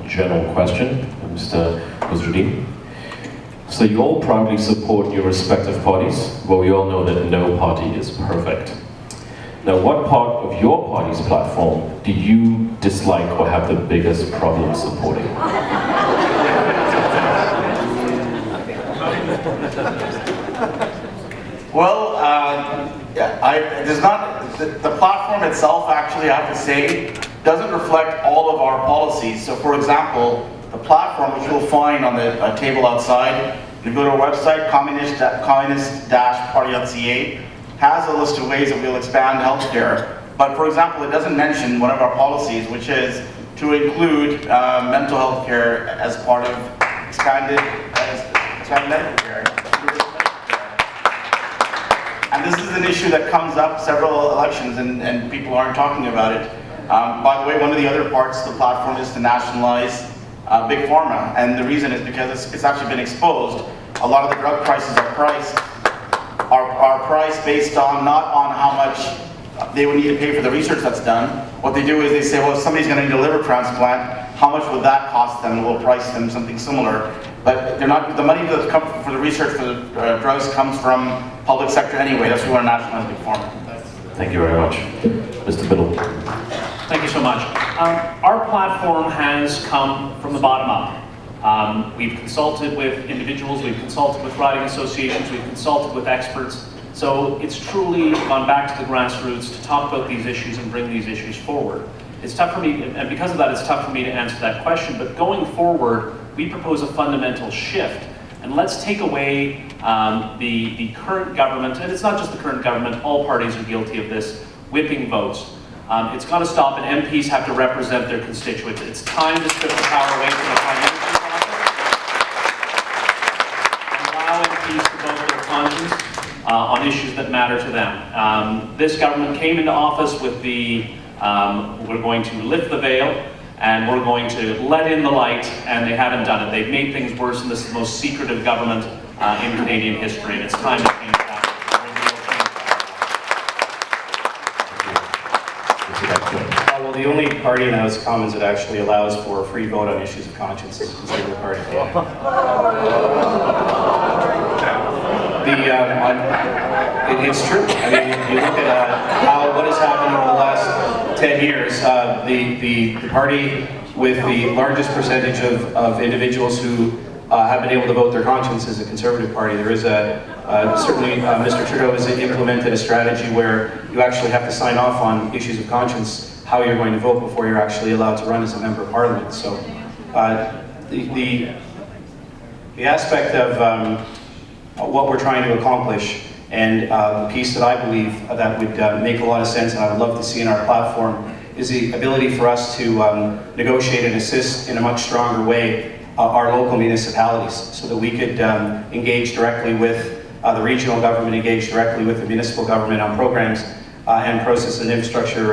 general question, Mr. Guzrudin. So you all proudly support your respective parties, but we all know that no party is perfect. Now, what part of your party's platform do you dislike or have the biggest problem supporting? Well, the platform itself, actually, I have to say, doesn't reflect all of our policies. So, for example, the platform, which you'll find on the table outside, you go to our website, communist-party.ca, has a list of ways that we'll expand healthcare. But, for example, it doesn't mention one of our policies, which is to include mental health care as part of expanded medical care. And this is an issue that comes up several elections, and people aren't talking about it. By the way, one of the other parts of the platform is to nationalize Big Pharma, and the reason is because it's actually been exposed. A lot of the drug prices are priced based on not on how much they would need to pay for the research that's done. What they do is they say, well, if somebody's going to need a liver transplant, how much would that cost them? We'll price them something similar. But they're not, the money that comes for the research for the drugs comes from public sector anyway. That's why we want to nationalize Big Pharma. Thank you very much. Mr. Biddle. Thank you so much. Our platform has come from the bottom up. We've consulted with individuals, we've consulted with riding associations, we've consulted with experts. So it's truly gone back to the grassroots to talk about these issues and bring these issues forward. It's tough for me, and because of that, it's tough for me to answer that question, but going forward, we propose a fundamental shift. And let's take away the current government, and it's not just the current government, all parties are guilty of this, whipping votes. It's got to stop, and MPs have to represent their constituents. It's time to strip the power away from the Prime Minister's office and allow MPs to vote their conscience on issues that matter to them. This government came into office with the, we're going to lift the veil, and we're going to let in the light, and they haven't done it. They've made things worse, and this is the most secretive government in Canadian history, and it's time to change that. Well, the only party in the House of Commons that actually allows for a free vote on issues of conscience is the Conservative Party. It's true. I mean, you look at what has happened over the last 10 years. The party with the largest percentage of individuals who have been able to vote their conscience is the Conservative Party. There is certainly Mr. Trudeau has implemented a strategy where you actually have to sign off on issues of conscience, how you're going to vote before you're actually allowed to run as a member of Parliament. So the aspect of what we're trying to accomplish, and the piece that I believe that would make a lot of sense and I would love to see in our platform is the ability for us to negotiate and assist in a much stronger way our local municipalities, so that we could engage directly with the regional government, engage directly with the municipal government on programs and process and infrastructure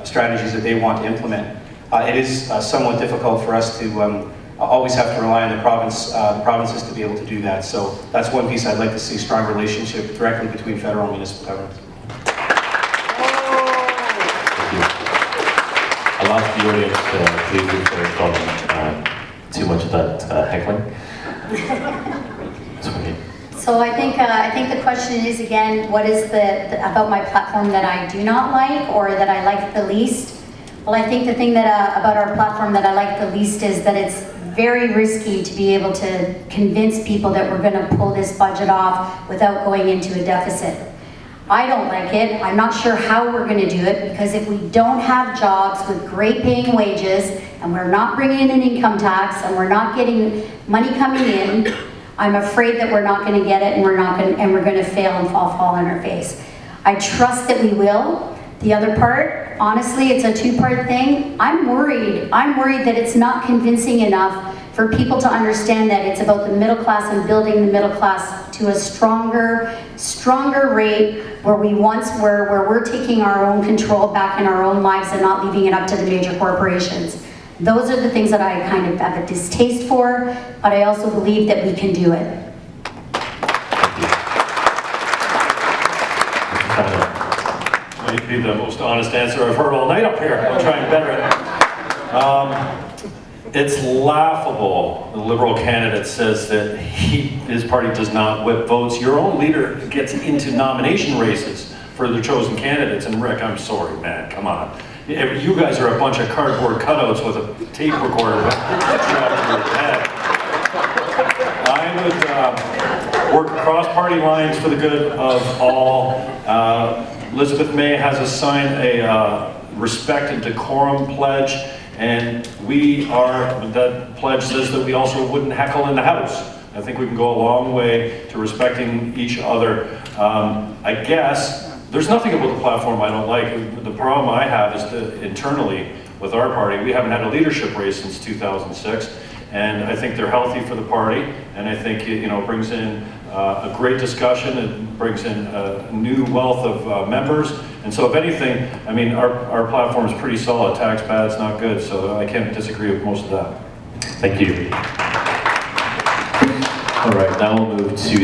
strategies that they want to implement. It is somewhat difficult for us to always have to rely on the provinces to be able to do that. So that's one piece I'd like to see, strong relationship directly between federal and municipal governments. I'll ask the audience to please refrain from too much of that heckling. So I think the question is, again, what is about my platform that I do not like or that I like the least? Well, I think the thing that about our platform that I like the least is that it's very risky to be able to convince people that we're going to pull this budget off without going into a deficit. I don't like it. I'm not sure how we're going to do it, because if we don't have jobs with great paying wages and we're not bringing in an income tax and we're not getting money coming in, I'm afraid that we're not going to get it, and we're going to fail and fall on our face. I trust that we will. The other part, honestly, it's a two-part thing. I'm worried that it's not convincing enough for people to understand that it's about the middle class and building the middle class to a stronger rate where we once were, where we're taking our own control back in our own lives and not leaving it up to the major corporations. Those are the things that I kind of have a distaste for, but I also believe that we can do it. Might be the most honest answer I've heard all night up here. I'll try and better it. It's laughable. The Liberal candidate says that his party does not whip votes. Your own leader gets into nomination races for the chosen candidates. And Rick, I'm sorry, man, come on. You guys are a bunch of cardboard cutouts with a tape recorder. I would work across party lines for the good of all. Elizabeth May has assigned a respect and decorum pledge. And that pledge says that we also wouldn't heckle in the House. I think we can go a long way to respecting each other. I guess, there's nothing about the platform I don't like. The problem I have is that internally with our party, we haven't had a leadership race since 2006. And I think they're healthy for the party. And I think it brings in a great discussion. It brings in a new wealth of members. And so if anything, I mean, our platform is pretty solid. Tax bad's not good, so I can't disagree with most of that. Thank you. All right, now we'll move to